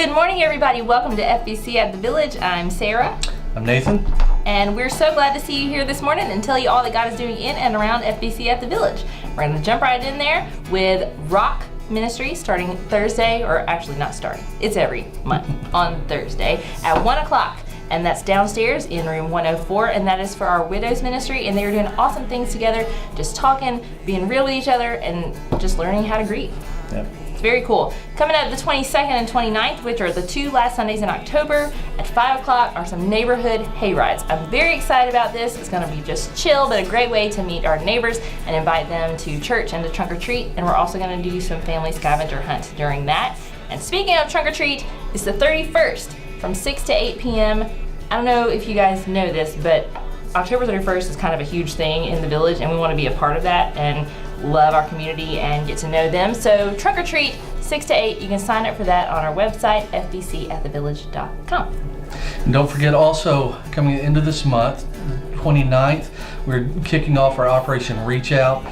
Good morning, everybody. Welcome to FBC at the Village. I'm Sarah. I'm Nathan. And we're so glad to see you here this morning and tell you all that God is doing in and around FBC at the Village. We're going to jump right in there with Rock Ministry starting Thursday, or actually not starting. It's every month on Thursday at 1 o'clock. And that's downstairs in room 104, and that is for our widows ministry, and they're doing awesome things together, just talking, being real with each other, and just learning how to grieve. Yep. It's very cool. Coming up the 22nd and 29th, which are the two last Sundays in October, at 5 o'clock are some neighborhood hay rides. I'm very excited about this. It's going to be just chill, but a great way to meet our neighbors and invite them to church and to trunk or treat, and we're also going to do some family scavenger hunts during that. And speaking of trunk or treat, it's the 31st. From 6 to 8 p.m. I don't know if you guys know this, but October 31st is kind of a huge thing in the village, and we want to be a part of that and love our community and get to know them. So trunk or treat, 6 to 8. You can sign up for that on our website, fbcatthevillage.com. And don't forget also, coming into this month, the 29th, we're kicking off our Operation Reach Out,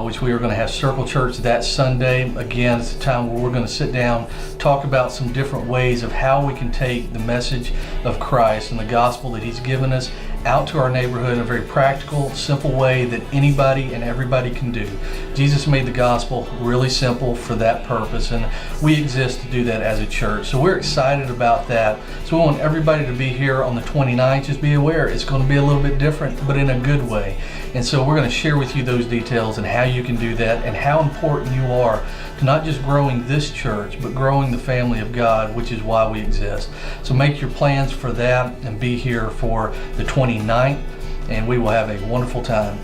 which we are going to have Circle Church that Sunday. Again, it's a time where we're going to sit down, talk about some different ways of how we can take the message of Christ and the gospel that He's given us out to our neighborhood in a very practical, simple way that anybody and everybody can do. Jesus made the gospel really simple for that purpose, and we exist to do that as a church. So we're excited about that. So we want everybody to be here on the 29th. Just be aware it's going to be a little bit different, but in a good way. And so we're going to share with you those details and how you can do that and how important you are to not just growing this church, but growing the family of God, which is why we exist. So make your plans for that and be here for the 29th, and we will have a wonderful time.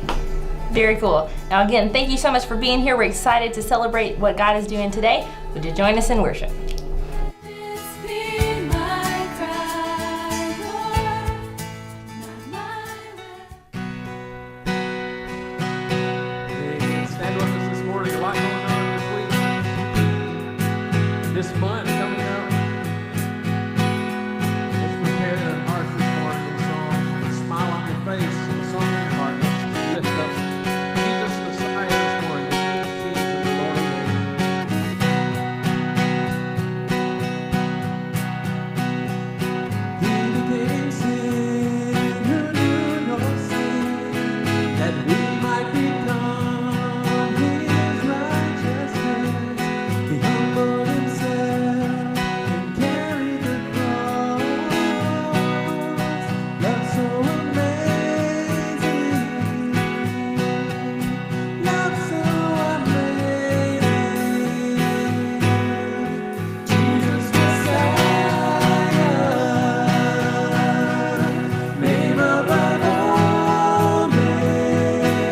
Very cool. Now again, thank you so much for being here. We're excited to celebrate what God is doing today. Would you join us in worship? This month coming up, let's prepare our hearts this morning with a song, a smile on your face, and a song in your heart. Let's lift up Jesus Messiah this morning. Jesus the Lord He became sin who knew no sin, that we might become His righteousness. He humbled Himself and carried the cross. Love so amazing. Love so amazing. Jesus Messiah, name above all names.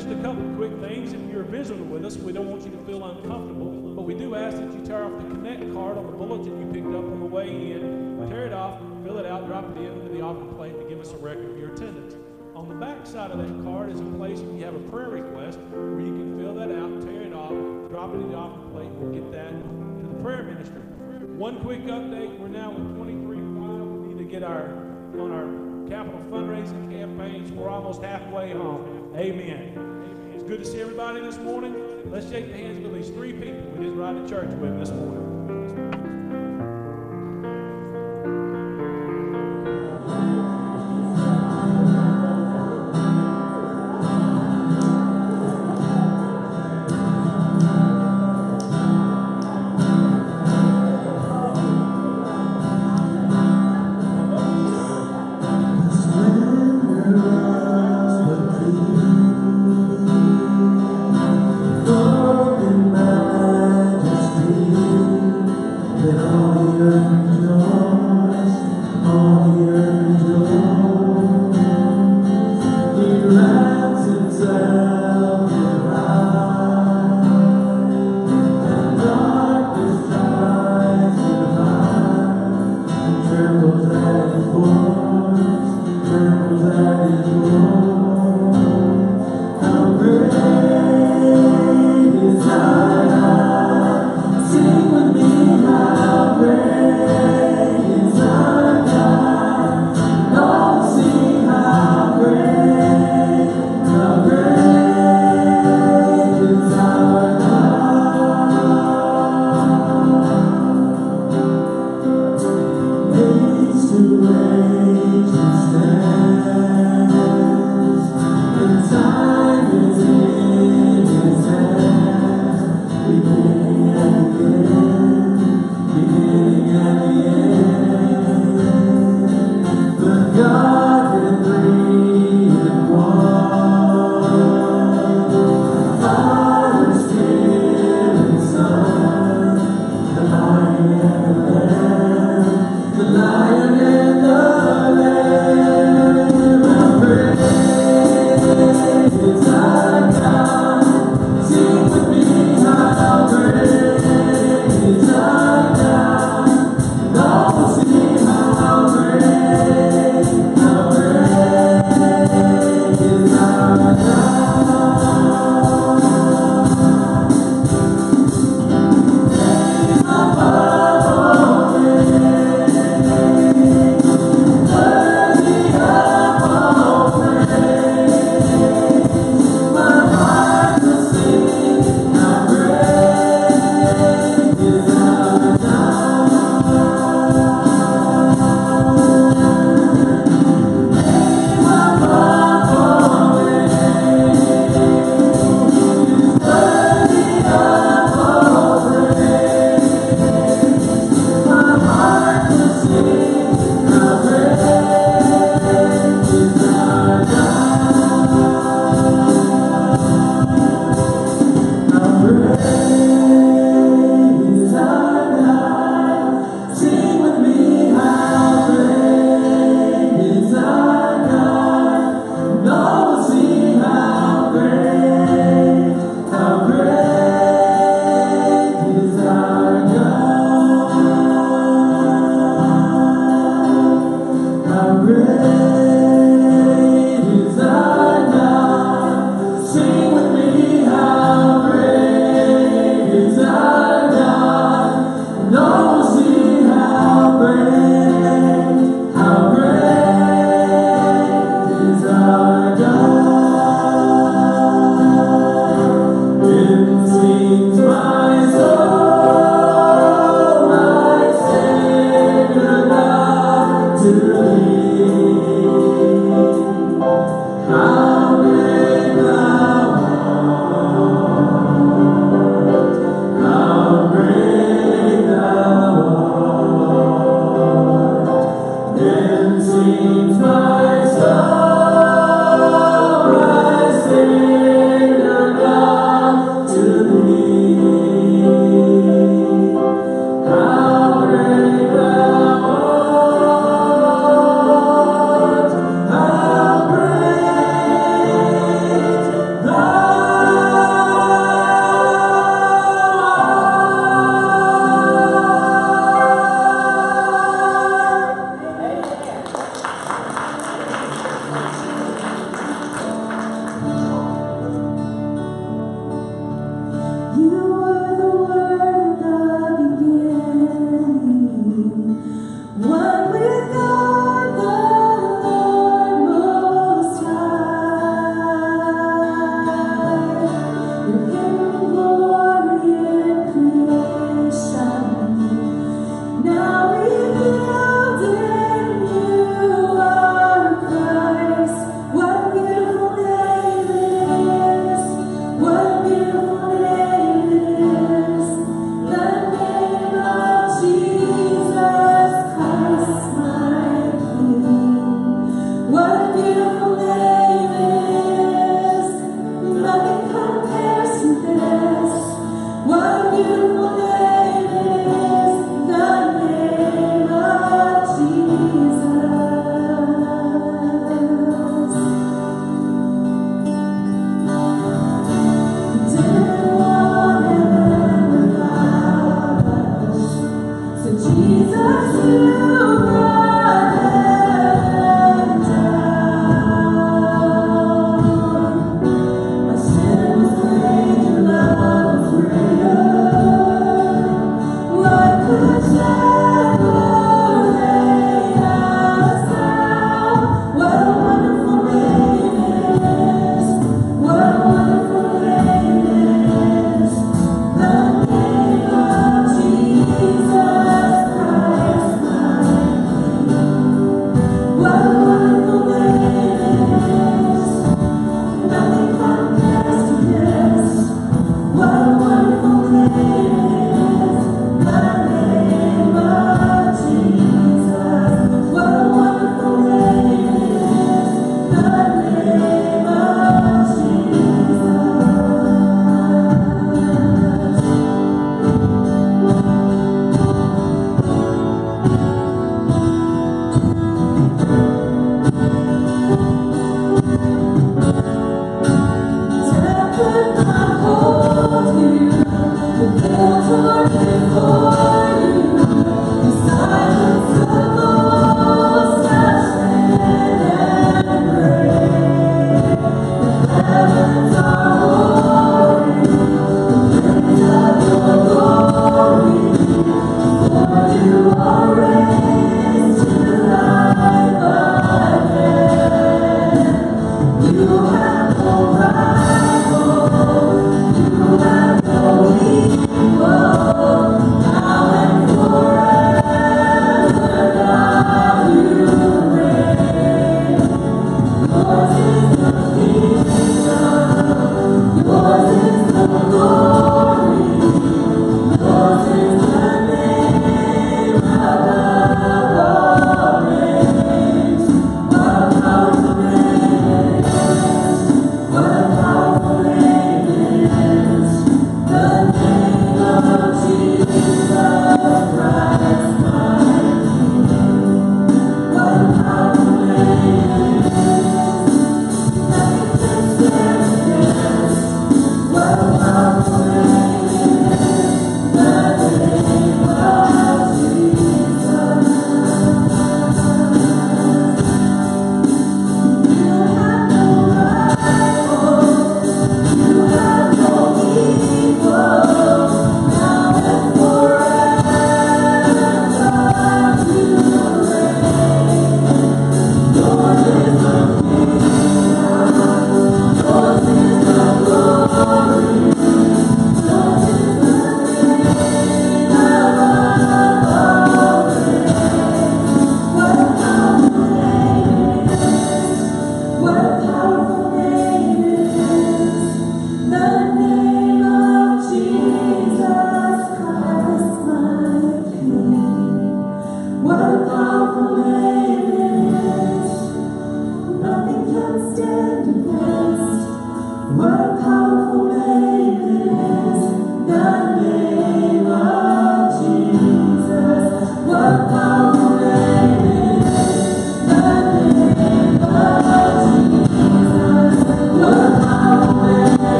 just a couple of quick things. If you're a visitor with us, we don't want you to feel uncomfortable, but we do ask that you tear off the Connect card on the bulletin you picked up on the way in. Tear it off, fill it out, drop it into the offering plate to give us a record of your attendance. On the back side of that card is a place if you have a prayer request where you can fill that out, tear it off, drop it in the offering plate, and we'll get that to the prayer ministry. One quick update, we're now with 23.5. We need to get on our capital fundraising campaigns. We're almost halfway home. Amen. It's good to see everybody this morning. Let's shake the hands of at least 3 people we didn't ride to church with this morning. Majesty,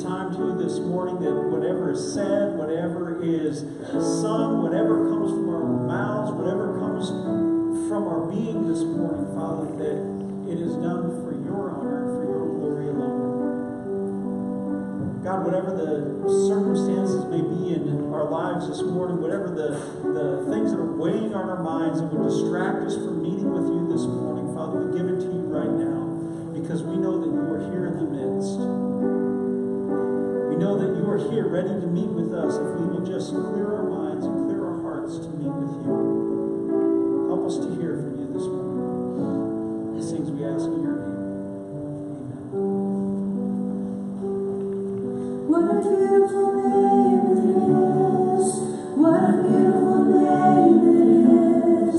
time too this morning that whatever is said, whatever is sung, whatever comes from our mouths, whatever comes from our being this morning, Father, that it is done for your honor and for your glory alone. God, whatever the circumstances may be in our lives this morning, whatever the things that are weighing on our minds that would distract us from meeting with you this morning, Father, we give it to you right now because we know that you are here in the midst. We know that you are here ready to meet with us if we will just clear our minds and clear our hearts to meet with you. Help us to hear from you this morning. These things we ask in your name. What a beautiful name it is. What a beautiful name it is.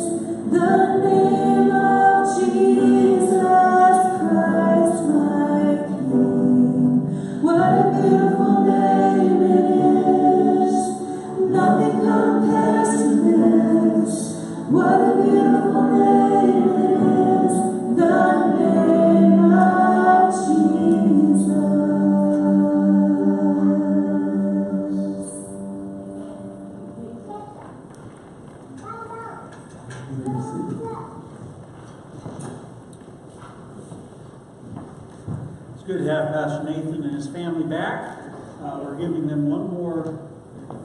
The name of Jesus Christ, my King. What a beautiful name it is. Nothing compares to this. What a beautiful name it is. The name of Jesus. It's good to have Pastor Nathan and his family back. We're giving them one more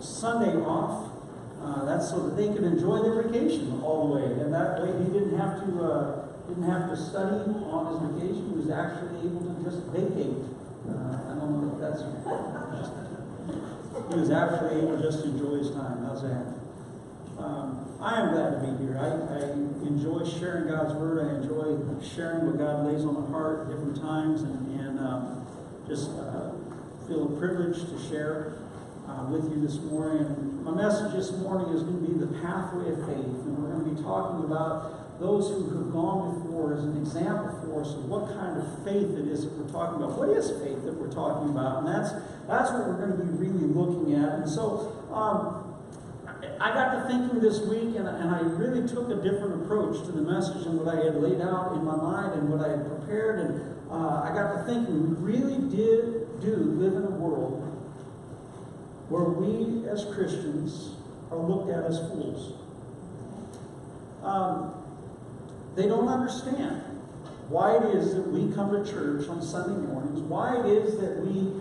Sunday off. That's so that they can enjoy their vacation all the way. And that way he didn't have to study on his vacation. He was actually able to just vacate. I don't know if that's he was actually able to just enjoy his time. How's that? I am glad to be here. I enjoy sharing God's Word. I enjoy sharing what God lays on my heart at different times, and just feel a privilege to share with you this morning. And my message this morning is going to be the pathway of faith, and we're going to be talking about those who have gone before as an example for us of what kind of faith it is that we're talking about. What is faith that we're talking about? And that's what we're going to be really looking at. And so I got to thinking this week, and I really took a different approach to the message than what I had laid out in my mind and what I had prepared. And I got to thinking, we really do live in a world where we as Christians are looked at as fools. They don't understand why it is that we come to church on Sunday mornings, why it is that we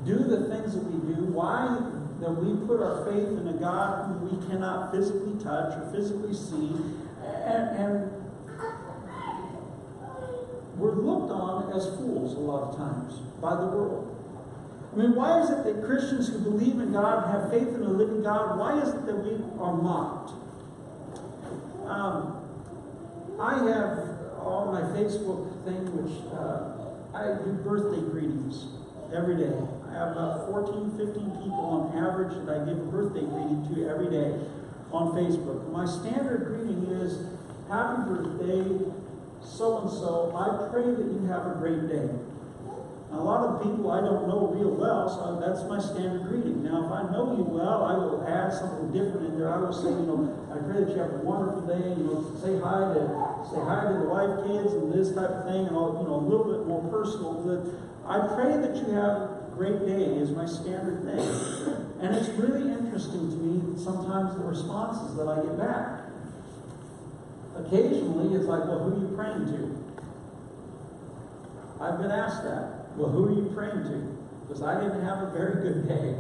do the things that we do, why that we put our faith in a God who we cannot physically touch or physically see, and we're looked on as fools a lot of times by the world. I mean, why is it that Christians who believe in God and have faith in a living God, why is it that we are mocked? I have on my Facebook thing, which I do birthday greetings every day. I have about 14, 15 people on average that I give a birthday greeting to every day on Facebook. My standard greeting is, happy birthday, so-and-so. I pray that you have a great day. Now, a lot of people I don't know real well, so that's my standard greeting. Now, if I know you well, I will add something different in there. I will say, I pray that you have a wonderful day. Say hi to the wife, kids, and this type of thing, and all, a little bit more personal. But I pray that you have a great day is my standard thing. And it's really interesting to me sometimes the responses that I get back. Occasionally, it's like, well, who are you praying to? I've been asked that. Well, who are you praying to? Because I didn't have a very good day.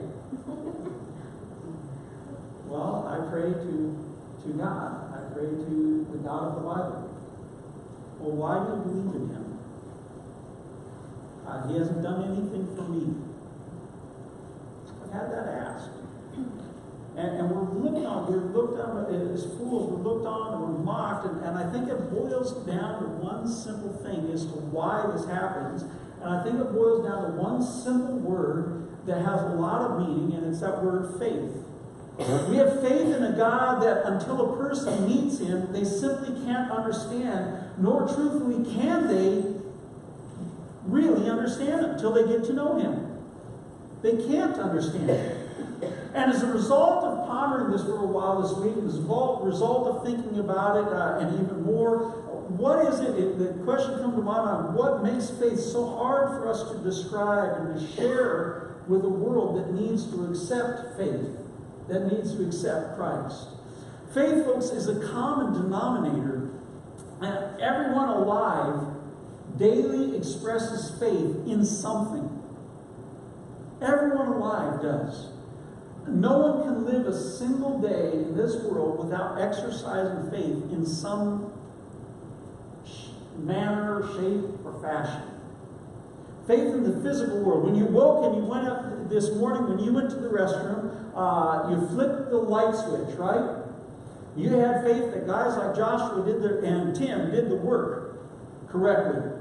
Well, I pray to God. I pray to the God of the Bible. Well, why do you believe in Him? He hasn't done anything for me. I've had that asked. And we're looked on as fools, we're looked on and we're mocked, and I think it boils down to one simple thing as to why this happens. And I think it boils down to one simple word that has a lot of meaning, and it's that word faith. We have faith in a God that until a person meets Him, they simply can't understand, nor truthfully can they really understand Him until they get to know Him. They can't understand Him. And as a result of pondering this for a while this week, as a result of thinking about it, and even more, what is it? The question comes to my mind, what makes faith so hard for us to describe and to share with a world that needs to accept faith, that needs to accept Christ? Faith, folks, is a common denominator, and everyone alive daily expresses faith in something. Everyone alive does. No one can live a single day in this world without exercising faith in some manner, shape, or fashion. Faith in the physical world. When you woke and you went up this morning, when you went to the restroom, you flipped the light switch, right? You had faith that guys like Joshua and Tim did the work correctly.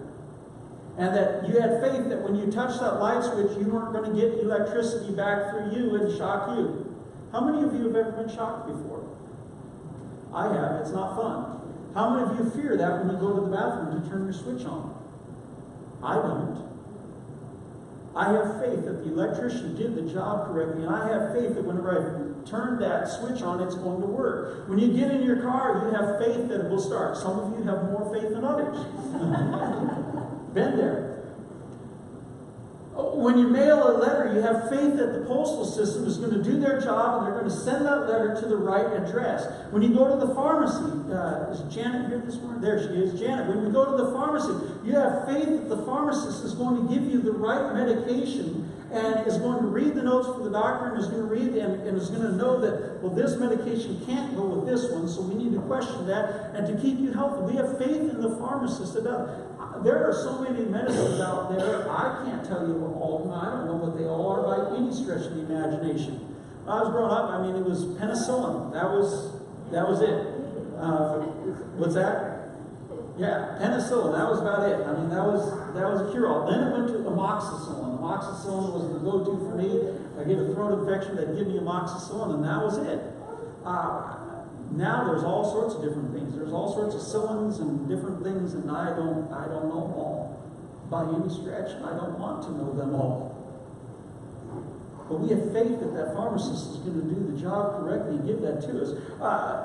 And that you had faith that when you touched that light switch, you weren't going to get electricity back through you and shock you. How many of you have ever been shocked before? I have. It's not fun. How many of you fear that when you go to the bathroom to turn your switch on? I don't. I have faith that the electrician did the job correctly, and I have faith that whenever I turn that switch on, it's going to work. When you get in your car, you have faith that it will start. Some of you have more faith than others. Been there. When you mail a letter, you have faith that the postal system is going to do their job and they're going to send that letter to the right address. When you go to the pharmacy, is Janet here this morning? There she is, Janet. When you go to the pharmacy, you have faith that the pharmacist is going to give you the right medication and is going to read the notes from the doctor and is going to read them and is going to know that, well, this medication can't go with this one, so we need to question that and to keep you healthy. We have faith in the pharmacist about it. There are so many medicines out there, I can't tell you all of them. I don't know what they all are by any stretch of the imagination. When I was growing up, I mean, it was penicillin. That was it. What's that? Yeah, penicillin. That was about it. I mean, that was a cure-all. Then it went to amoxicillin. Amoxicillin was the go-to for me. I get a throat infection, they'd give me amoxicillin, and that was it. Now there's all sorts of different things. There's all sorts of cillins and different things, and I don't know them all by any stretch, and I don't want to know them all. But we have faith that that pharmacist is going to do the job correctly and give that to us.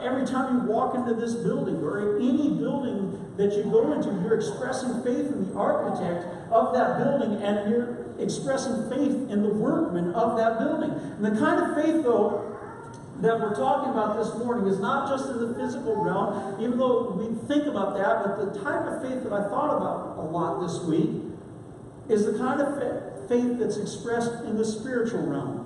Every time you walk into this building or any building that you go into, you're expressing faith in the architect of that building, and you're expressing faith in the workman of that building. And the kind of faith, though, that we're talking about this morning is not just in the physical realm, even though we think about that, but the type of faith that I thought about a lot this week is the kind of faith that's expressed in the spiritual realm.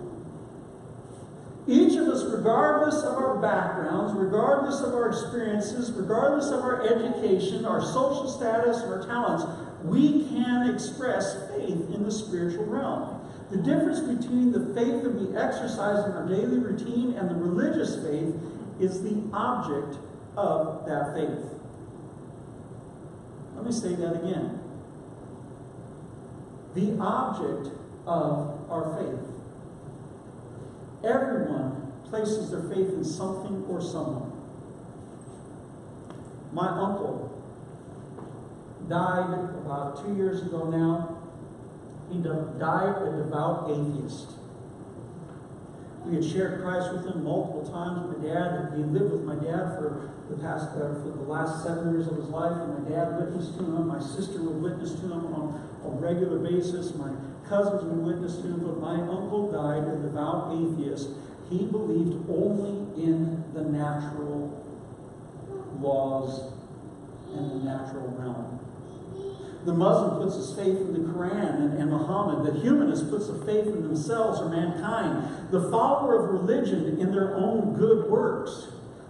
Each of us, regardless of our backgrounds, regardless of our experiences, regardless of our education, our social status, or our talents, we can express faith in the spiritual realm. The difference between the faith that we exercise in our daily routine and the religious faith is the object of that faith. Let me say that again. The object of our faith. Everyone places their faith in something or someone. My uncle died about 2 years ago now. He died a devout atheist. We had shared Christ with him multiple times. He lived with my dad for the last 7 years of his life, and my dad witnessed to him. My sister would witness to him on a regular basis. My cousins would witness to him, but my uncle died a devout atheist. He believed only in the natural laws and the natural realm. The Muslim puts his faith in the Quran and Muhammad. The humanist puts a faith in themselves or mankind. The follower of religion in their own good works.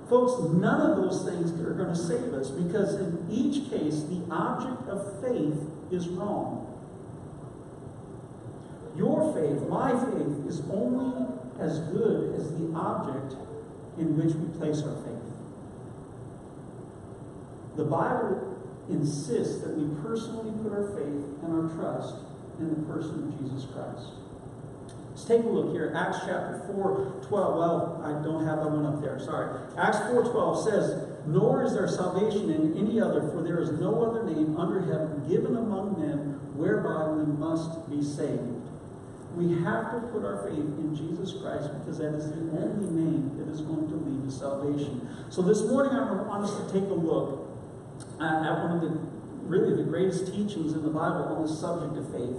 Folks, none of those things are going to save us, because in each case, the object of faith is wrong. Your faith, my faith, is only as good as the object in which we place our faith. The Bible insists that we personally put our faith and our trust in the person of Jesus Christ. Let's take a look here. Acts chapter 4:12. Well, I don't have that one up there. Sorry. Acts 4:12 says, "Nor is there salvation in any other, for there is no other name under heaven given among men whereby we must be saved." We have to put our faith in Jesus Christ, because that is the only name that is going to lead to salvation. So this morning I want us to take a look at one of the greatest teachings in the Bible on the subject of faith.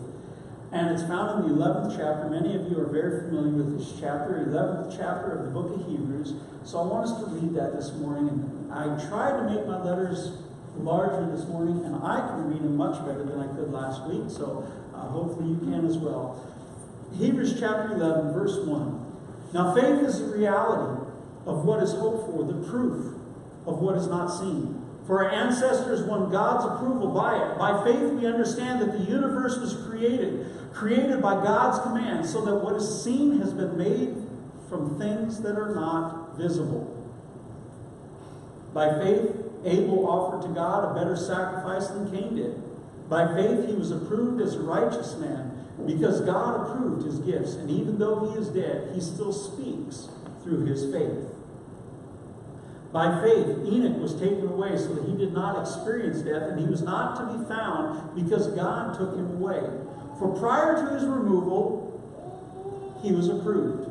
And it's found in the 11th chapter. Many of you are very familiar with this chapter, 11th chapter of the book of Hebrews. So I want us to read that this morning. And I tried to make my letters larger this morning, and I can read them much better than I could last week. So hopefully you can as well. Hebrews chapter 11, verse 1. Now faith is the reality of what is hoped for, the proof of what is not seen. For our ancestors won God's approval by it. By faith we understand that the universe was created by God's command, so that what is seen has been made from things that are not visible. By faith Abel offered to God a better sacrifice than Cain did. By faith he was approved as a righteous man, because God approved his gifts, and even though he is dead, he still speaks through his faith. By faith, Enoch was taken away so that he did not experience death, and he was not to be found because God took him away. For prior to his removal, he was approved,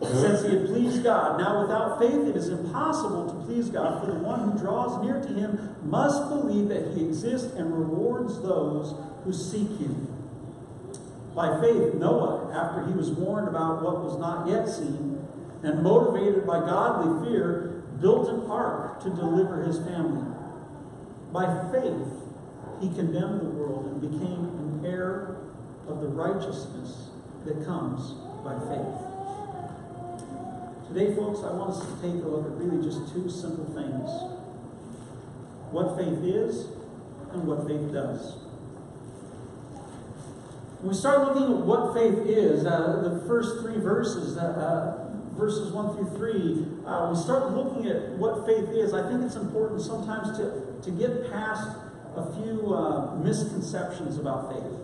since he had pleased God. Now without faith it is impossible to please God, for the one who draws near to him must believe that he exists and rewards those who seek him. By faith, Noah, after he was warned about what was not yet seen, and motivated by godly fear, built an ark to deliver his family. By faith, he condemned the world and became an heir of the righteousness that comes by faith. Today, folks, I want us to take a look at really just two simple things. What faith is and what faith does. When we start looking at what faith is, the first three verses, verses 1 through 3, we start looking at what faith is. I think it's important sometimes to get past a few misconceptions about faith.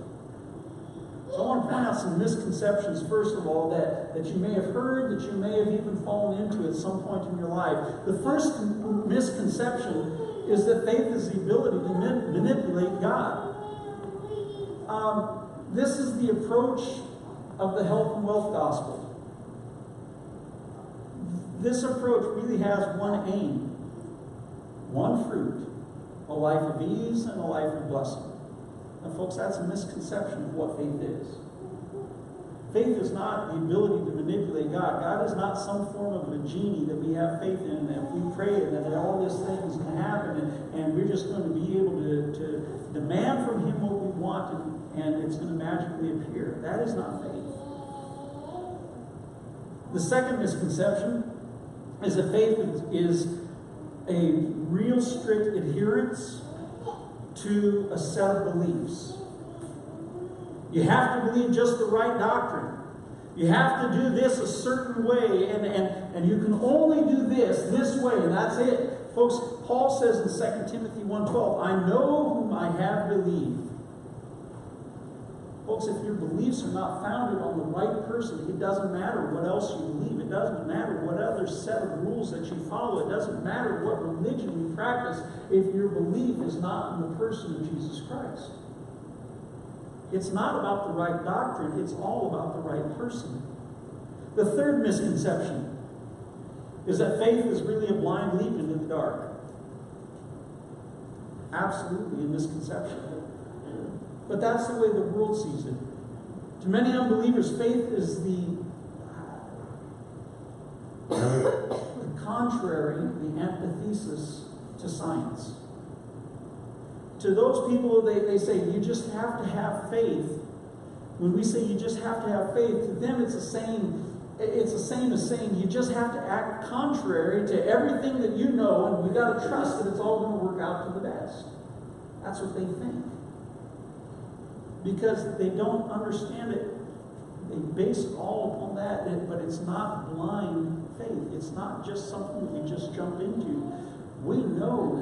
So I want to point out some misconceptions, first of all, that you may have heard, that you may have even fallen into at some point in your life. The first misconception is that faith is the ability to manipulate God. This is the approach of the health and wealth gospel. This approach really has one aim, one fruit, a life of ease and a life of blessing. And folks, that's a misconception of what faith is. Faith is not the ability to manipulate God. God is not some form of a genie that we have faith in, that we pray and that all this thing is going to happen, and we're just going to be able to demand from him what we want, and it's going to magically appear. That is not faith. The second misconception is that faith is a real strict adherence to a set of beliefs. You have to believe just the right doctrine. You have to do this a certain way, and you can only do this way, and that's it. Folks, Paul says in 2 Timothy 1:12, I know whom I have believed. Folks, if your beliefs are not founded on the right person, it doesn't matter what else you believe. It doesn't matter what other set of rules that you follow. It doesn't matter what religion you practice if your belief is not in the person of Jesus Christ. It's not about the right doctrine. It's all about the right person. The third misconception is that faith is really a blind leap into the dark. Absolutely a misconception. But that's the way the world sees it. To many unbelievers, faith is the contrary, the antithesis to science. To those people, they say, you just have to have faith. When we say you just have to have faith, to them it's the same as saying you just have to act contrary to everything that you know, and we got to trust that it's all going to work out to the best. That's what they think. Because they don't understand it. They base it all upon that, but it's not blind faith. It's not just something that we just jump into. We know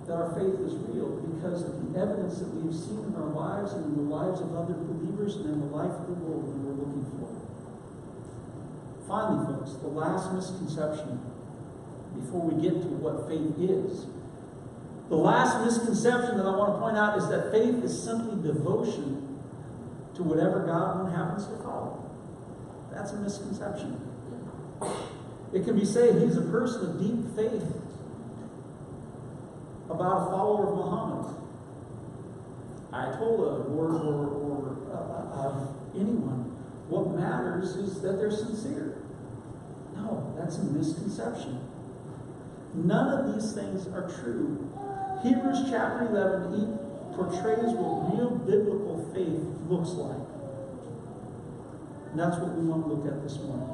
that our faith is real because of the evidence that we've seen in our lives and in the lives of other believers and in the life of the world that we're looking for. Finally, folks, the last misconception before we get to what faith is. The last misconception that I want to point out is that faith is simply devotion to whatever God happens to follow. That's a misconception. It can be said he's a person of deep faith. about a follower of Muhammad. Ayatollah or anyone. What matters is that they're sincere. No, that's a misconception. None of these things are true. Hebrews chapter 11 portrays what real biblical faith looks like. And that's what we want to look at this morning.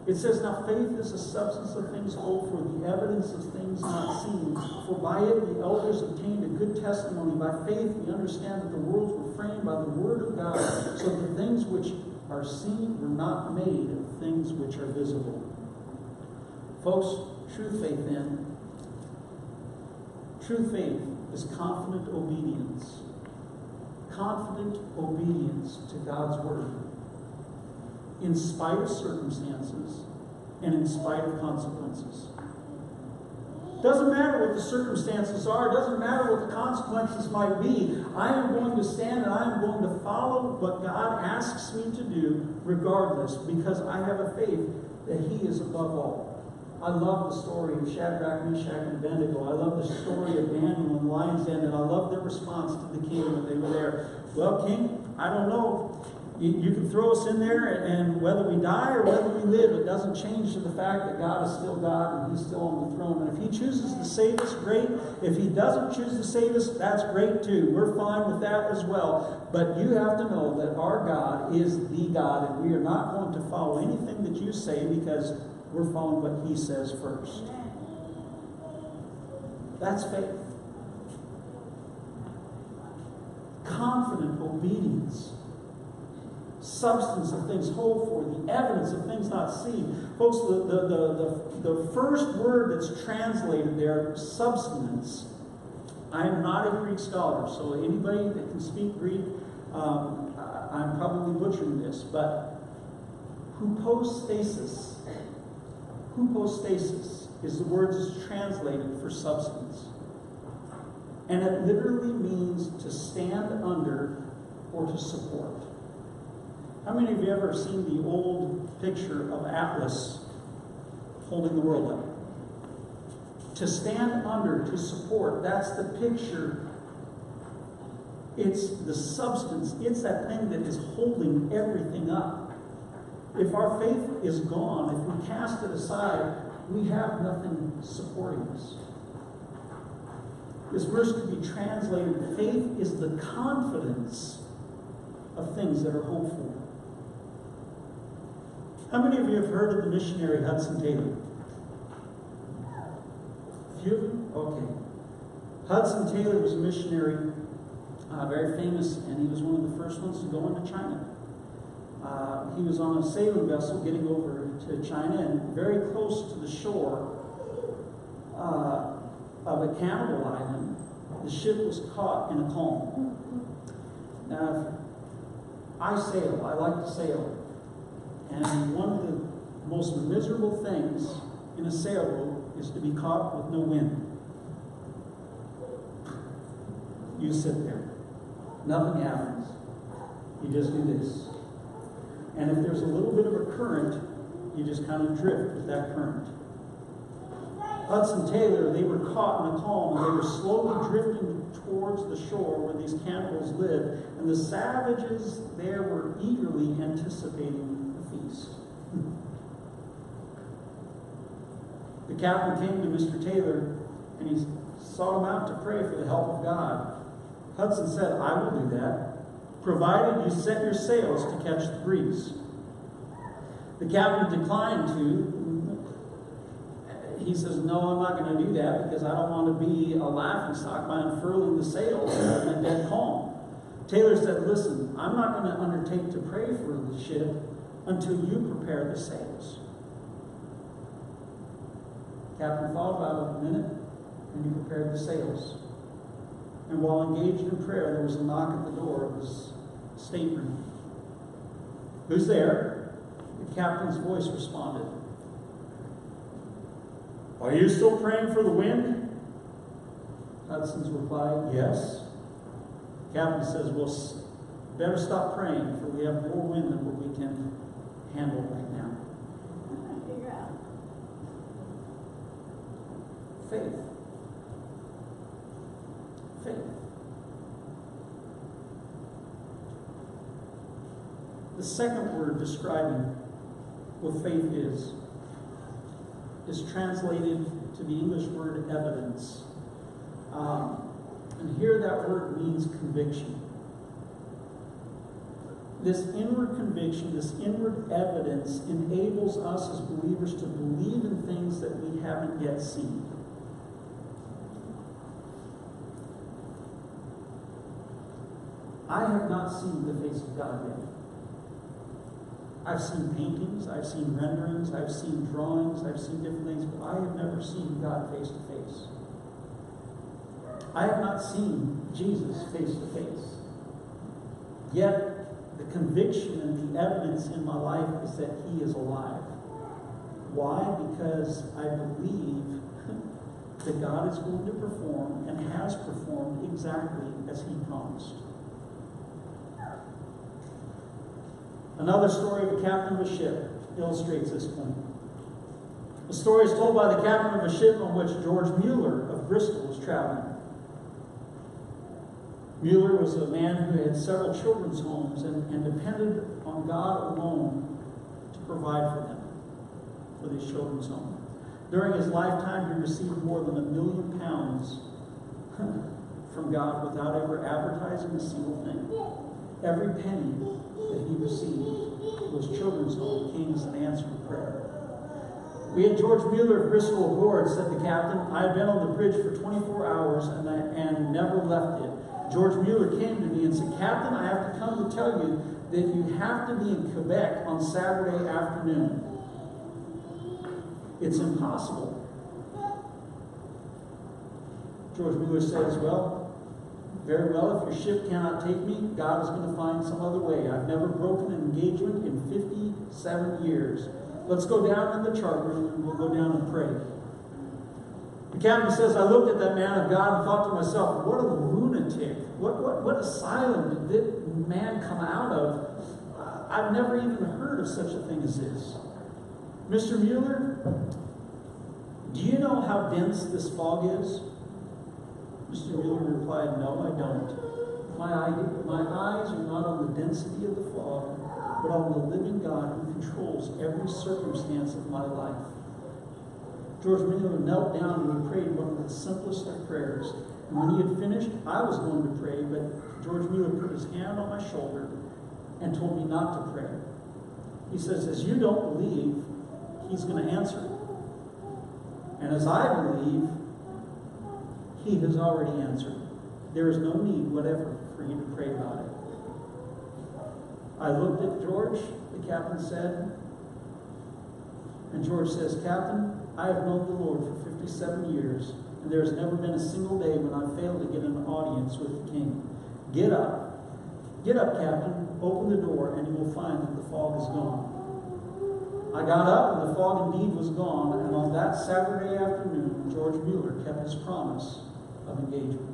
It says, now faith is the substance of things hoped for, the evidence of things not seen. For by it the elders obtained a good testimony. By faith we understand that the worlds were framed by the word of God, so that the things which are seen were not made of things which are visible. Folks, true faith then, true faith is confident obedience. Confident obedience to God's word. In spite of circumstances and in spite of consequences. Doesn't matter what the circumstances are, doesn't matter what the consequences might be. I am going to stand and I am going to follow what God asks me to do regardless, because I have a faith that He is above all. I love the story of Shadrach, Meshach, and Abednego. I love the story of Daniel and the lion's den, and I love their response to the king when they were there. Well, king, I don't know. You can throw us in there, and whether we die or whether we live, it doesn't change to the fact that God is still God and He's still on the throne. And if He chooses to save us, great. If He doesn't choose to save us, that's great too. We're fine with that as well. But you have to know that our God is the God, and we are not going to follow anything that you say, because we're following what He says first. That's faith. Confident obedience. Substance of things hoped for, the evidence of things not seen. Folks, the first word that's translated there, substance. I am not a Greek scholar, so anybody that can speak Greek, I'm probably butchering this, but hypostasis. Hypostasis is the word that's translated for substance. And it literally means to stand under or to support. How many of you ever seen the old picture of Atlas holding the world up? To stand under, to support, that's the picture. It's the substance. It's that thing that is holding everything up. If our faith is gone, if we cast it aside, we have nothing supporting us. This verse could be translated, faith is the confidence of things that are hoped for. How many of you have heard of the missionary Hudson Taylor? A few of you? Okay. Hudson Taylor was a missionary, very famous, and he was one of the first ones to go into China. He was on a sailing vessel getting over to China, and very close to the shore of a cannibal island, the ship was caught in a calm. Now, I sail. I like to sail. And one of the most miserable things in a sailboat is to be caught with no wind. You sit there. Nothing happens. You just do this. And if there's a little bit of a current, you just kind of drift with that current. Hudson Taylor, they were caught in a calm, and they were slowly drifting towards the shore where these cannibals lived, and the savages there were eagerly anticipating the feast. The captain came to Mr. Taylor, and he sought him out to pray for the help of God. Hudson said, I will do that, provided you set your sails to catch the breeze. The captain declined to. He says, no, I'm not going to do that, because I don't want to be a laughingstock by unfurling the sails in a dead calm. Taylor said, listen, I'm not going to undertake to pray for the ship until you prepare the sails. Captain thought about it a minute, and he prepared the sails. And while engaged in prayer, there was a knock at the door of his stateroom. Who's there? The captain's voice responded. Are you still praying for the wind? Hudson's replied, yes. The captain says, well, better stop praying, for we have more wind than what we can handle right now. Faith. The second word describing what faith is translated to the English word evidence. And here that word means conviction. This inward conviction, this inward evidence enables us as believers to believe in things that we haven't yet seen. I have not seen the face of God yet. I've seen paintings, I've seen renderings, I've seen drawings, I've seen different things, but I have never seen God face to face. I have not seen Jesus face to face. Yet, the conviction and the evidence in my life is that He is alive. Why? Because I believe that God is going to perform and has performed exactly as He promised. Another story of a captain of a ship illustrates this point. The story is told by the captain of a ship on which George Mueller of Bristol was traveling. Mueller was a man who had several children's homes and depended on God alone to provide for them, for these children's homes. During his lifetime, he received more than £1 million from God without ever advertising a single thing. Every penny that he received for those children's homes came as an answer to prayer. We had George Mueller of Bristol aboard, said the captain. I had been on the bridge for 24 hours and never left it. George Mueller came to me and said, Captain, I have to come to tell you that you have to be in Quebec on Saturday afternoon. It's impossible. George Mueller says, well, very well, if your ship cannot take me, God is going to find some other way. I've never broken an engagement in 57 years. Let's go down in the chart room and we'll go down and pray. The captain says, I looked at that man of God and thought to myself, what a lunatic. What asylum did that man come out of? I've never even heard of such a thing as this. Mr. Mueller, do you know how dense this fog is? Mr. Mueller replied, no, I don't. My eyes are not on the density of the fog, but on the living God who controls every circumstance of my life. George Mueller knelt down and he prayed one of the simplest of prayers. And when he had finished, I was going to pray, but George Mueller put his hand on my shoulder and told me not to pray. He says, as you don't believe, He's going to answer. And as I believe, He has already answered. There is no need whatever for you to pray about it. I looked at George, the captain said, and George says, Captain, I have known the Lord for 57 years, and there has never been a single day when I failed to get an audience with the king. Get up, Captain, open the door, and you will find that the fog is gone. I got up, and the fog indeed was gone, and on that Saturday afternoon, George Mueller kept his promise of engagement.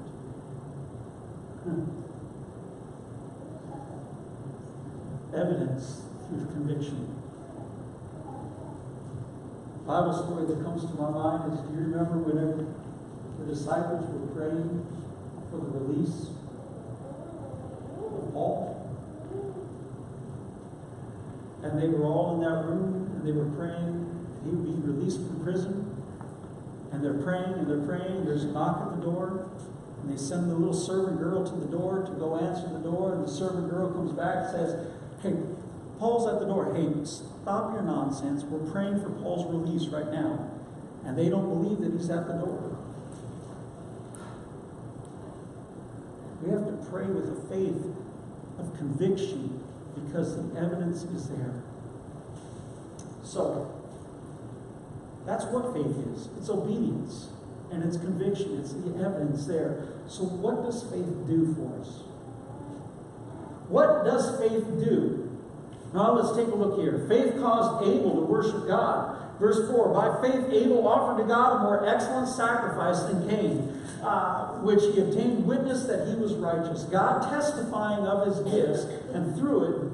Evidence through conviction. Bible story that comes to my mind is, do you remember whenever the disciples were praying for the release of Paul? And they were all in that room, and they were praying that he would be released from prison. And they're praying, and they're praying. There's a knock at the door, and they send the little servant girl to the door to go answer the door. And the servant girl comes back and says, hey, Paul's at the door. Hey, stop your nonsense. We're praying for Paul's release right now. And they don't believe that he's at the door. We have to pray with a faith of conviction because the evidence is there. So, that's what faith is. It's obedience. And it's conviction. It's the evidence there. So what does faith do for us? What does faith do? Now let's take a look here. Faith caused Abel to worship God. Verse 4, by faith Abel offered to God a more excellent sacrifice than Cain, which he obtained witness that he was righteous. God testifying of his gifts, and through it,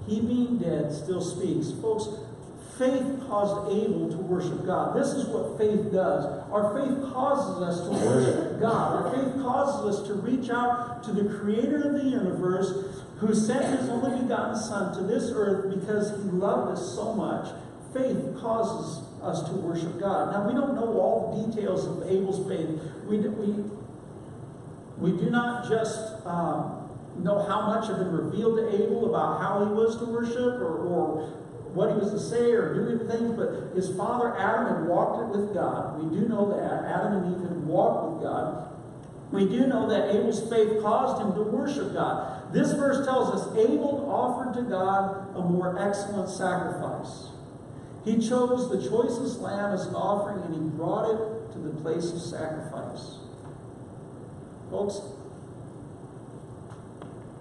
he being dead still speaks. Folks, faith caused Abel to worship God. This is what faith does. Our faith causes us to worship God. Our faith causes us to reach out to the creator of the universe who sent his only begotten Son to this earth because he loved us so much. Faith causes us to worship God. Now, we don't know all the details of Abel's faith. We do not just know how much had been revealed to Abel about how he was to worship or what he was to say or do things, but his father Adam had walked it with God. We do know that. Adam and Eve had walked with God. We do know that Abel's faith caused him to worship God. This verse tells us Abel offered to God a more excellent sacrifice. He chose the choicest lamb as an offering and he brought it to the place of sacrifice. Folks,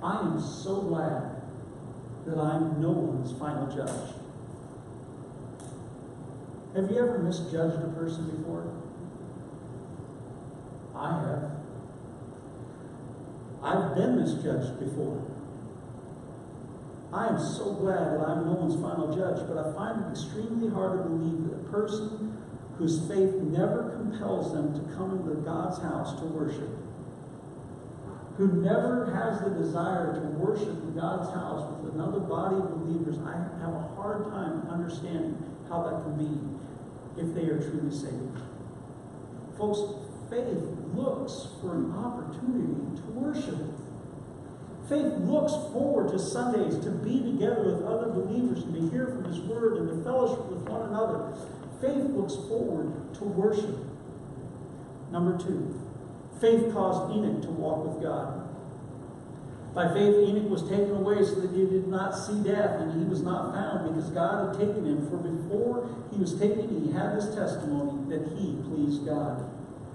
I am so glad that I'm no one's final judge. Have you ever misjudged a person before? I have. I've been misjudged before. I am so glad that I'm no one's final judge, but I find it extremely hard to believe that a person whose faith never compels them to come into God's house to worship, who never has the desire to worship in God's house with another body of believers, I have a hard time understanding how that can be if they are truly saved. Folks, faith looks for an opportunity to worship. Faith looks forward to Sundays to be together with other believers and to hear from His Word and to fellowship with one another. Faith looks forward to worship. Number 2, faith caused Enoch to walk with God. By faith, Enoch was taken away so that he did not see death, and he was not found because God had taken him. For before he was taken, he had this testimony that he pleased God.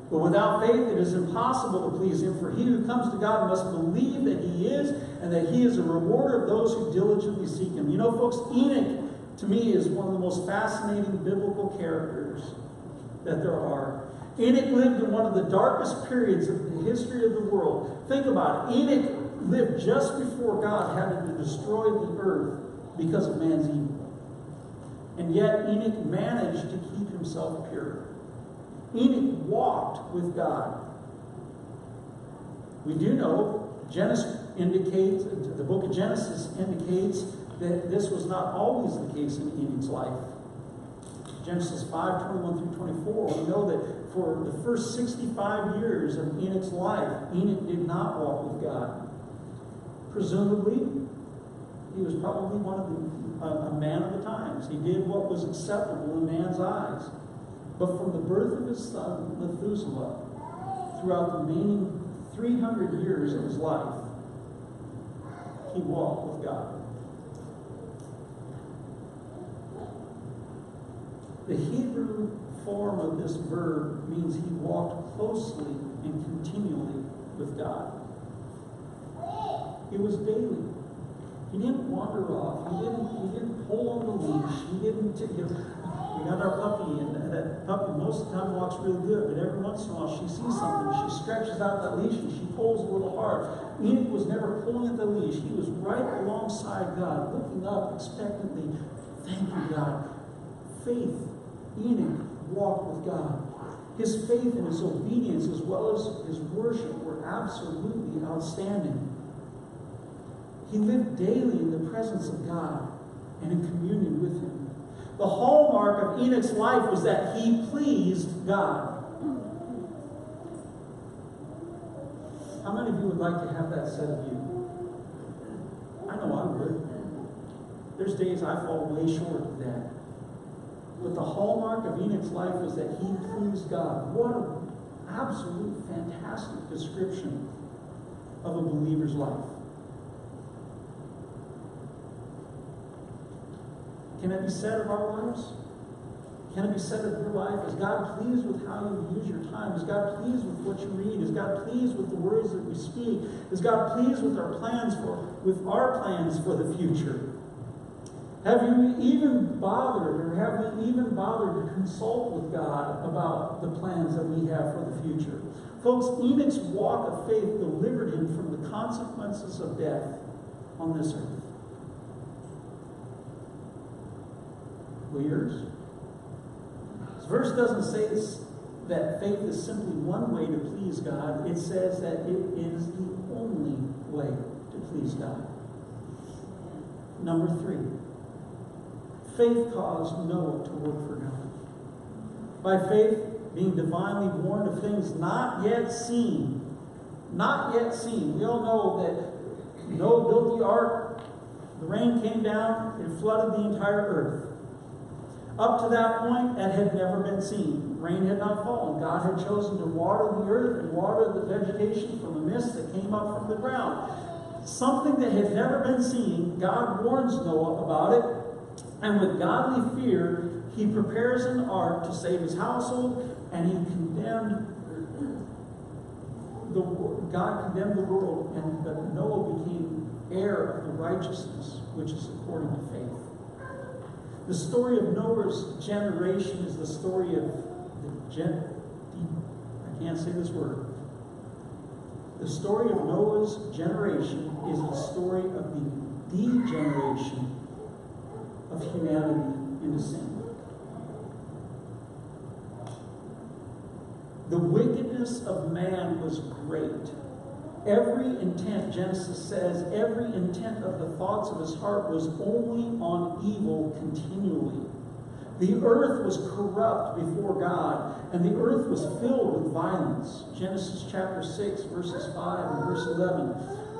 But without faith, it is impossible to please Him. For he who comes to God must believe that He is, and that He is a rewarder of those who diligently seek Him. You know, folks, Enoch, to me, is one of the most fascinating biblical characters that there are. Enoch lived in one of the darkest periods of the history of the world. Think about it. Enoch lived just before God had to destroy the earth because of man's evil. And yet Enoch managed to keep himself pure. Enoch walked with God. We do know the book of Genesis indicates that this was not always the case in Enoch's life. Genesis 5:21 through 24, we know that for the first 65 years of Enoch's life, Enoch did not walk with God. Presumably, he was probably a man of the times. He did what was acceptable in man's eyes. But from the birth of his son, Methuselah, throughout the remaining 300 years of his life, he walked with God. The Hebrew form of this verb means he walked closely and continually with God. It was daily. He didn't wander off. He didn't pull on the leash. He didn't. We got our puppy, and that puppy most of the time walks really good, but every once in a while she sees something, she stretches out that leash and she pulls a little hard. Enoch was never pulling at the leash. He was right alongside God, looking up expectantly. Thank you, God. Faith. Enoch walked with God. His faith and his obedience, as well as his worship, were absolutely outstanding. He lived daily in the presence of God and in communion with Him. The hallmark of Enoch's life was that he pleased God. How many of you would like to have that said of you? I know I would. There's days I fall way short of that. But the hallmark of Enoch's life was that he pleased God. What an absolute fantastic description of a believer's life. Can it be said of our lives? Can it be said of your life? Is God pleased with how you use your time? Is God pleased with what you read? Is God pleased with the words that we speak? Is God pleased with our plans for the future? Have we even bothered to consult with God about the plans that we have for the future? Folks, Enoch's walk of faith delivered him from the consequences of death on this earth. Leaders, this verse doesn't say that faith is simply one way to please God. It says that it is the only way to please God. Number 3, faith caused Noah to work for God. By faith, being divinely warned of things not yet seen. Not yet seen. We all know that Noah built the ark, the rain came down, it flooded the entire earth. Up to that point, it had never been seen. Rain had not fallen. God had chosen to water the earth and water the vegetation from the mist that came up from the ground. Something that had never been seen, God warns Noah about it, and with godly fear, he prepares an ark to save his household, and God condemned the world, and that Noah became heir of the righteousness, which is according to faith. The story of Noah's generation is the story of I can't say this word. The story of Noah's generation is the story of the degeneration of humanity into sin. The wickedness of man was great. Every intent, Genesis says, every intent of the thoughts of his heart was only on evil continually. The earth was corrupt before God, and the earth was filled with violence. Genesis chapter 6, verses 5 and verse 11.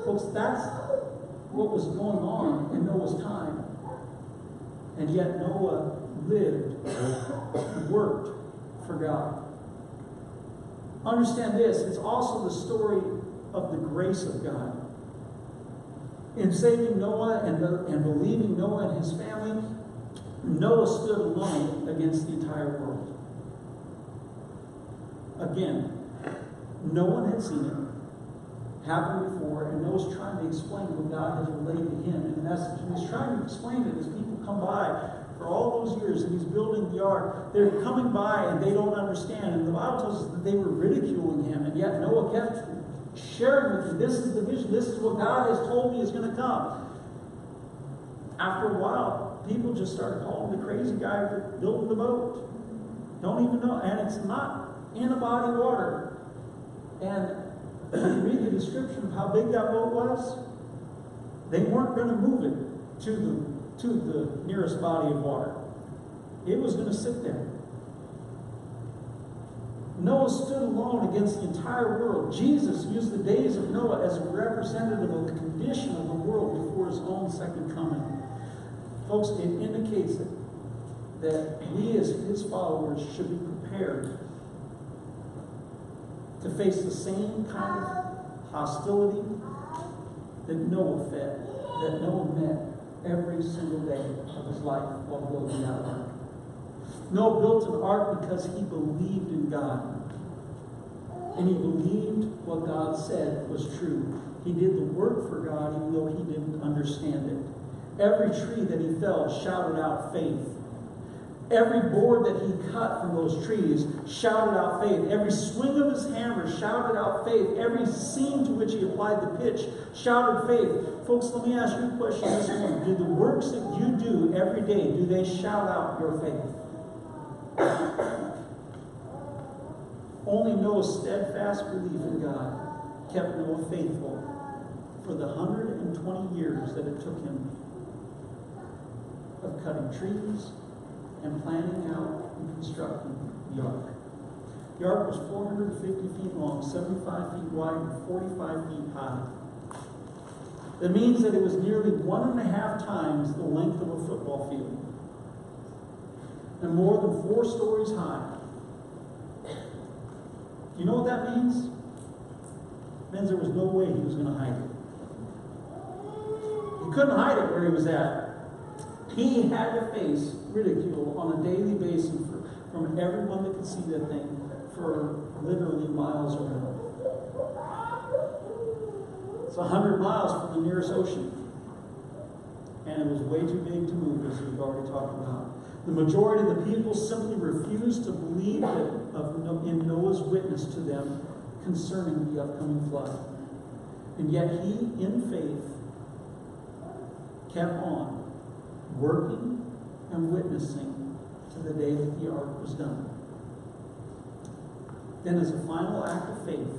Folks, that's what was going on in Noah's time. And yet Noah lived and worked for God. Understand this, it's also the story of the grace of God. In saving Noah and believing Noah and his family, Noah stood alone against the entire world. Again, no one had seen it happen before, and Noah's trying to explain what God has relayed to him in the message. And he's trying to explain it as people come by for all those years, and he's building the ark. They're coming by and they don't understand. And the Bible tells us that they were ridiculing him, and yet Noah kept sharing with them, this is the vision, this is what God has told me is going to come. After a while, people just started calling the crazy guy for building the boat. Don't even know, and it's not in a body of water. And you read the description of how big that boat was. They weren't going to move it to the nearest body of water. It was going to sit there. Noah stood alone against the entire world. Jesus used the days of Noah as a representative of the condition of the world before his own second coming. Folks, it indicates that we as his followers should be prepared to face the same kind of hostility that Noah met every single day of his life while building that ark. Noah built an ark because he believed in God. And he believed what God said was true. He did the work for God even though he didn't understand it. Every tree that he felled shouted out faith. Every board that he cut from those trees shouted out faith. Every swing of his hammer shouted out faith. Every seam to which he applied the pitch shouted faith. Folks, let me ask you a question this morning. Do the works that you do every day, do they shout out your faith? Only Noah's steadfast belief in God kept Noah faithful for the 120 years that it took him of cutting trees and planning out and constructing the ark. The ark was 450 feet long, 75 feet wide, and 45 feet high. That means that it was nearly 1.5 times the length of a football field and more than 4 stories high. You know what that means? It means there was no way he was going to hide it. He couldn't hide it where he was at. He had to face ridicule on a daily basis from everyone that could see that thing for literally miles around. It's 100 miles from the nearest ocean. And it was way too big to move, as we've already talked about. The majority of the people simply refused to believe in Noah's witness to them concerning the upcoming flood. And yet he, in faith, kept on working and witnessing to the day that the ark was done. Then as a final act of faith,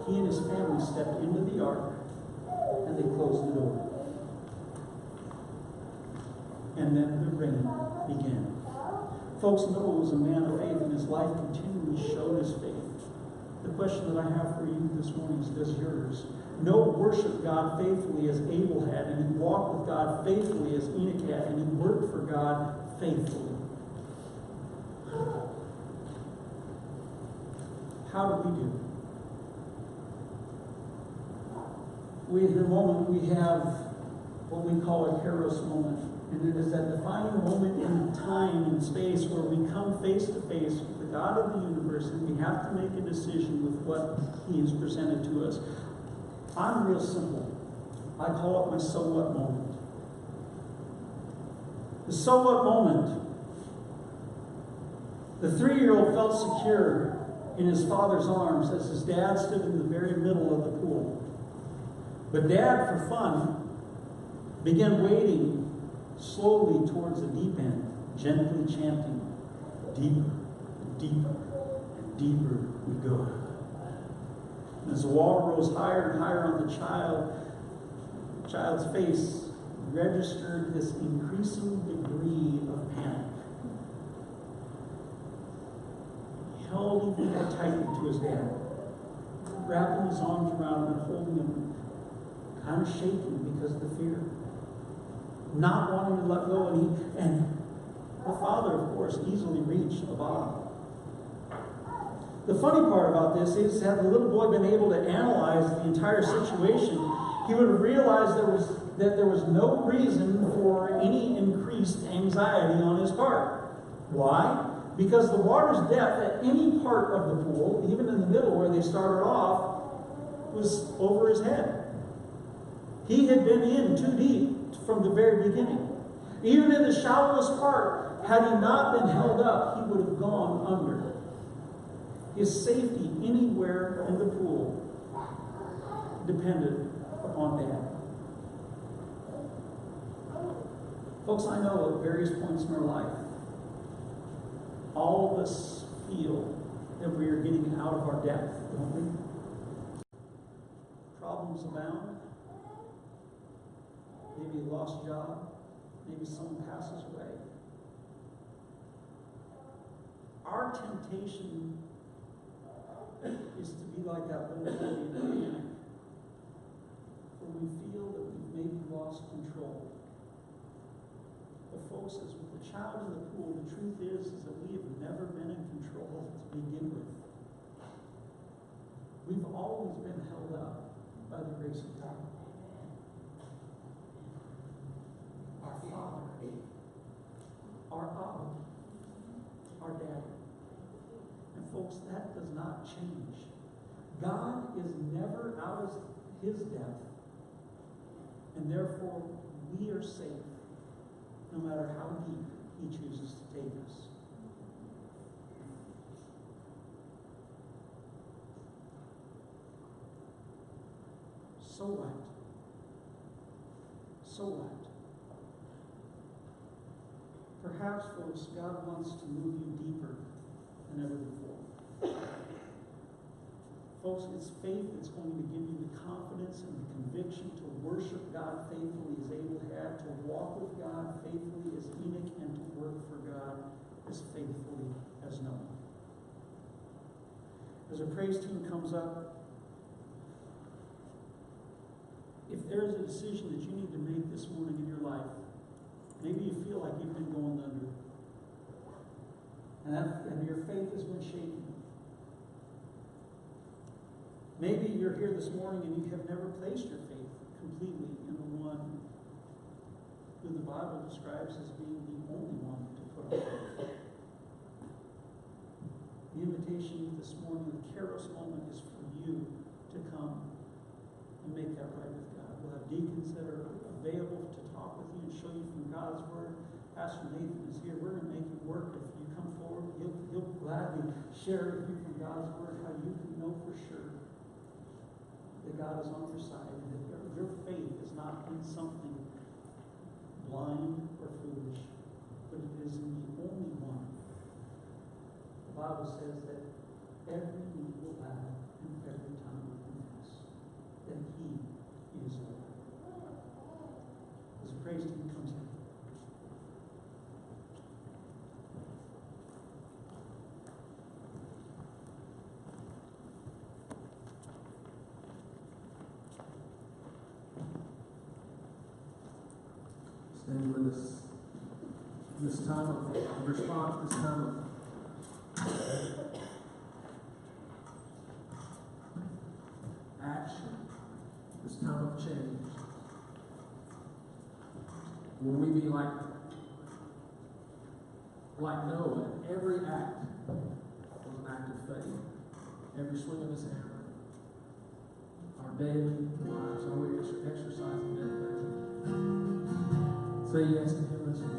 he and his family stepped into the ark and they closed the door. And then the rain began. Folks, Noah was a man of faith, and his life continually showed his faith. The question that I have for you this morning is, does yours? Noah worshiped God faithfully as Abel had, and he walked with God faithfully as Enoch had, and he worked for God faithfully. How did we do? In a moment, we have what we call a Kairos moment. And it is that defining moment in time and space where we come face to face with the God of the universe, and we have to make a decision with what He has presented to us. I'm real simple. I call it my so what moment. The so what moment. The 3-year-old felt secure in his father's arms as his dad stood in the very middle of the pool. But Dad, for fun, began wading slowly towards the deep end, gently chanting, deeper, deeper, and deeper we go. And as the water rose higher and higher on the child's face registered this increasing degree of panic. He held even more tightly to his dad, wrapping his arms around him and holding him, kind of shaking because of the fear, not wanting to let go. And the father, of course, easily reached the bottom. The funny part about this is, had the little boy been able to analyze the entire situation, he would have realized that there was no reason for any increased anxiety on his part. Why? Because the water's depth at any part of the pool, even in the middle where they started off, was over his head. He had been in too deep from the very beginning. Even in the shallowest part, had he not been held up, he would have gone under. His safety anywhere in the pool depended upon Dad. Folks, I know at various points in our life, all of us feel that we are getting out of our depth, don't we? Problems abound. Maybe a lost job. Maybe someone passes away. Our temptation is to be like that little boy in the panic, where we feel that we've maybe lost control. But folks, as with the child in the pool, the truth is that we have never been in control to begin with. We've always been held up by the grace of God. Our Father, our Abba, our Daddy. And folks, that does not change. God is never out of His depth, and therefore we are safe no matter how deep He chooses to take us. So what? So what? Perhaps, folks, God wants to move you deeper than ever before. Folks, it's faith that's going to give you the confidence and the conviction to worship God faithfully as Abel had, to walk with God faithfully as Enoch, and to work for God as faithfully as Noah. As our praise team comes up, if there's a decision that you need to make this morning in your life, maybe you feel like you've been going under, and your faith has been shaken. Maybe you're here this morning and you have never placed your faith completely in the one who the Bible describes as being the only one to put on faith. The invitation this morning, the Kairos moment, is for you to come and make that right with God. We'll have deacons that are available to talk with you and show you from God's Word. Pastor Nathan is here. We're going to make it work. If you come forward, he'll gladly share with you from God's Word how you can know for sure that God is on your side, and that your faith is not in something blind or foolish, but it is in the only one. The Bible says that every knee will bow and every tongue will confess that He is as the praise team comes in. Stand with us. This time of response, this time of action, this time of change. Will we be like Noah? Every act was an act of faith. Every swing of his hammer. Our daily lives, are we exercising that faith? Say yes to him this morning.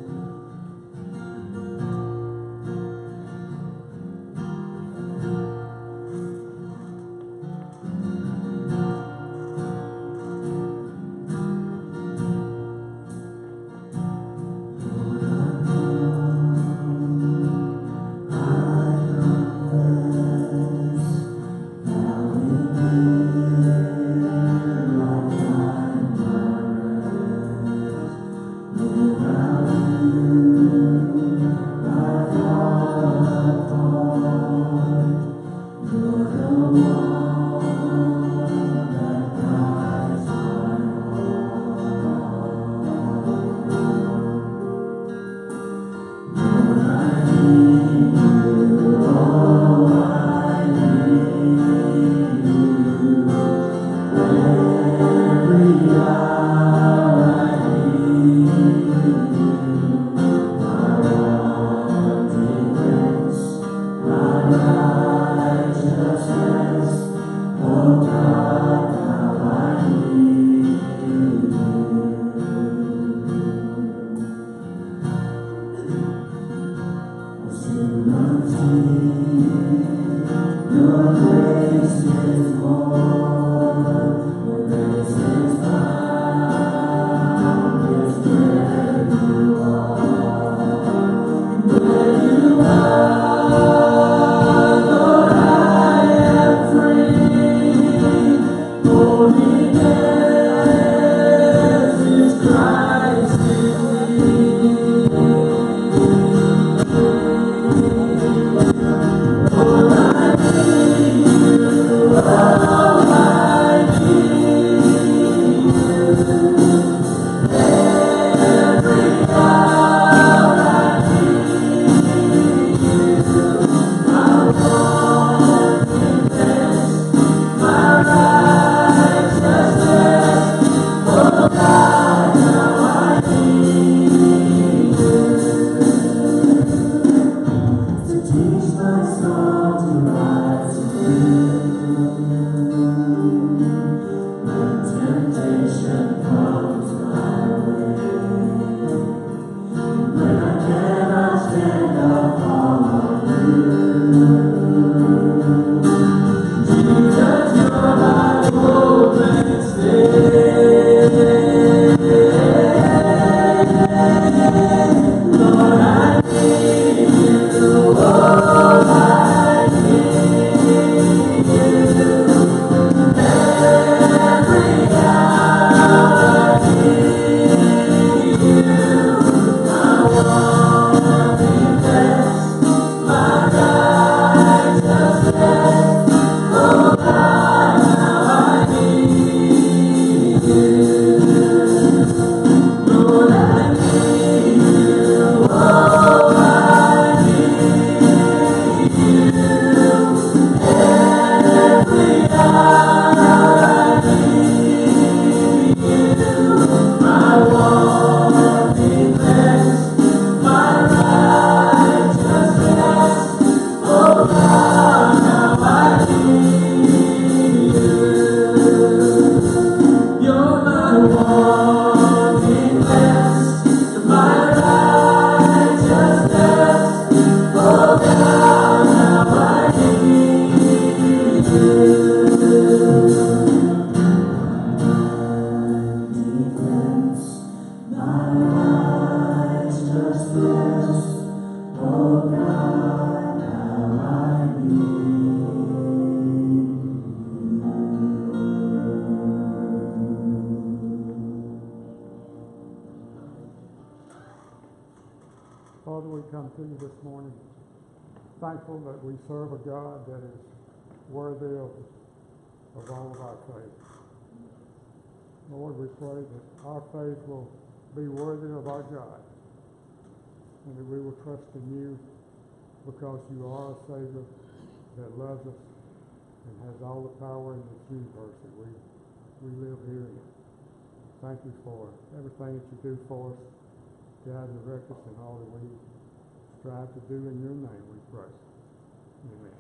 Around Father, we come to you this morning thankful that we serve a God that is worthy of all of our faith. Lord, we pray that our faith will be worthy of our God and that we will trust in you because you are a Savior that loves us and has all the power in this universe that we live here in. Thank you for everything that you do for us, guide and direct us in all that we strive to do in your name, we pray. Amen.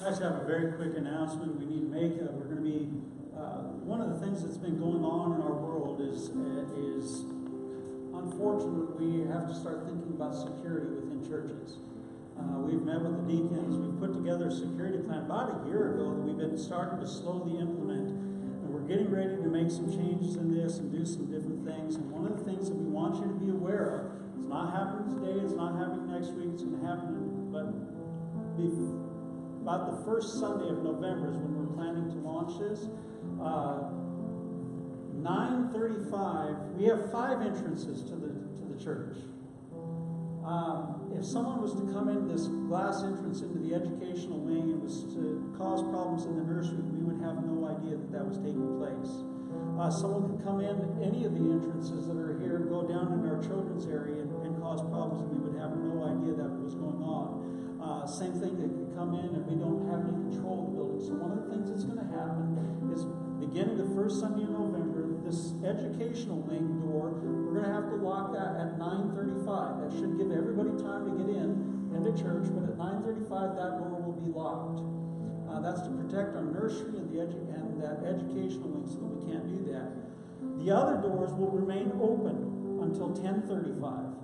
I just have a very quick announcement we need to make. We're going to be, one of the things that's been going on in our world is unfortunately, we have to start thinking about security within churches. We've met with the deacons. We've put together a security plan about a year ago that we've been starting to slowly implement. And we're getting ready to make some changes in this and do some different things. And one of the things that we want you to be aware of, it's not happening today, it's not happening next week, it's going to happen, but about the first Sunday of November is when we're planning to launch this. 9:35. We have 5 entrances to the church. If someone was to come in this glass entrance into the educational wing and was to cause problems in the nursery, we would have no idea that that was taking place. Someone could come in any of the entrances that are here and go down in our children's area and cause problems, and we would have no idea that was going on. Same thing, they could come in and we don't have any control of the building. So one of the things that's going to happen is beginning the first Sunday in November, this educational wing door, we're going to have to lock that at 9:35. That should give everybody time to get into church, but at 9:35 that door will be locked. That's to protect our nursery and that educational wing so that we can't do that. The other doors will remain open until 10:35.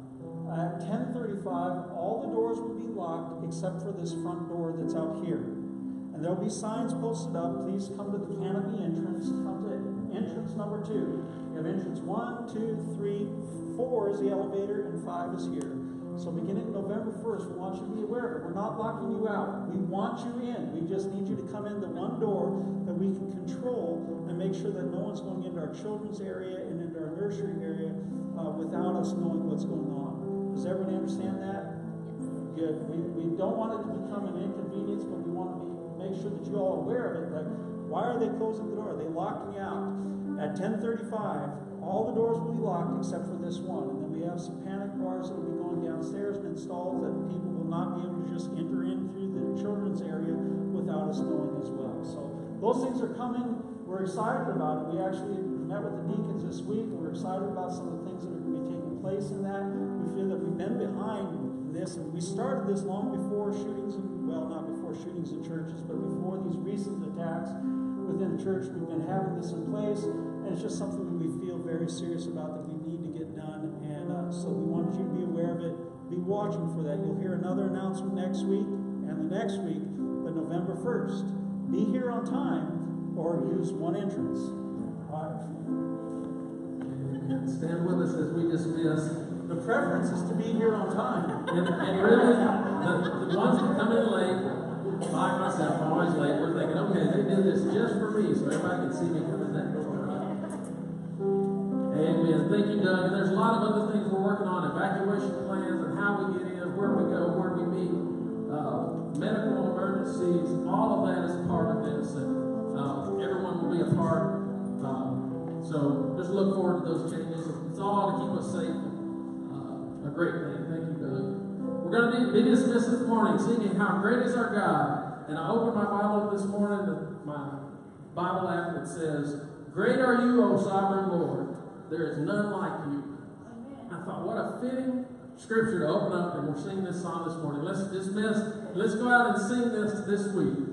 At 10:35, all the doors will be locked except for this front door that's out here. And there'll be signs posted up. Please come to the canopy entrance. Come to entrance number 2. You have entrance 1, 2, 3, 4 is the elevator, and 5 is here. So beginning November 1st, we want you to be aware of it. We're not locking you out. We want you in. We just need you to come in the one door that we can control and make sure that no one's going into our children's area and into our nursery area without us knowing what's going on. Does everybody understand that? Good. We don't want it to become an inconvenience, but we want to make sure that you're all aware of it. Like, why are they closing the door? Are they locking me out? At 10:35, all the doors will be locked except for this one. And then we have some panic bars that will be going downstairs and installed that people will not be able to just enter in through the children's area without us knowing as well. So those things are coming. We're excited about it. We actually met with the deacons this week. We're excited about some of the things that are going to be taking place in that. We feel that we've been behind this, and we started this long before shootings, not before shootings in churches, but before these recent attacks within the church. We've been having this in place, and it's just something that we feel very serious about that we need to get done, and so we wanted you to be aware of it. Be watching for that. You'll hear another announcement next week, and the next week, but November 1st. Be here on time, or use one entrance. All right. Stand with us as we dismiss. The preference is to be here on time. And really, the ones that come in late, like myself, I'm always late, we're thinking, okay, they did this just for me, so everybody can see me coming that door. Amen. Thank you, Doug. And there's a lot of other things we're working on, evacuation plans and how we get in, where we go, where we meet, medical emergencies, all of that is a part of this, and everyone will be a part. So just look forward to those changes. It's all to keep us safe. A great thing. Thank you, Doug. We're going to be dismissed this morning singing How Great Is Our God. And I opened my Bible this morning, my Bible app that says, Great are you, O sovereign Lord. There is none like you. I thought, what a fitting scripture to open up, and we're singing this song this morning. Let's dismiss. Let's go out and sing this week.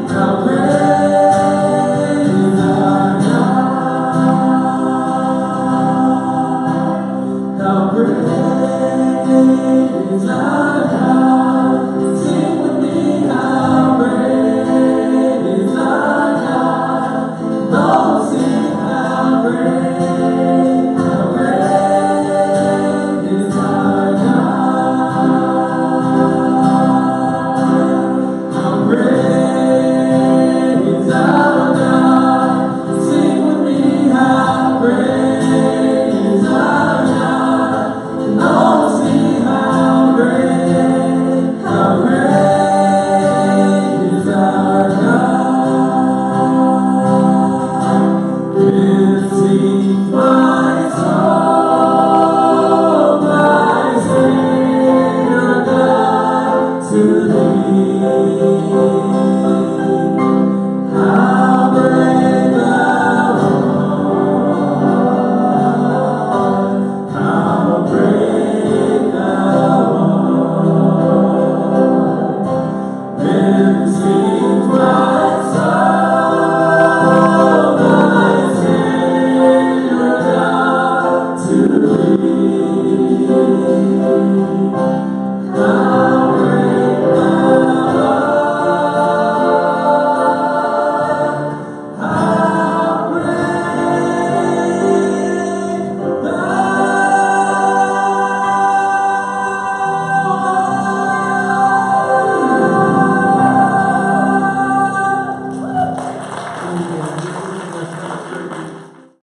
How great is our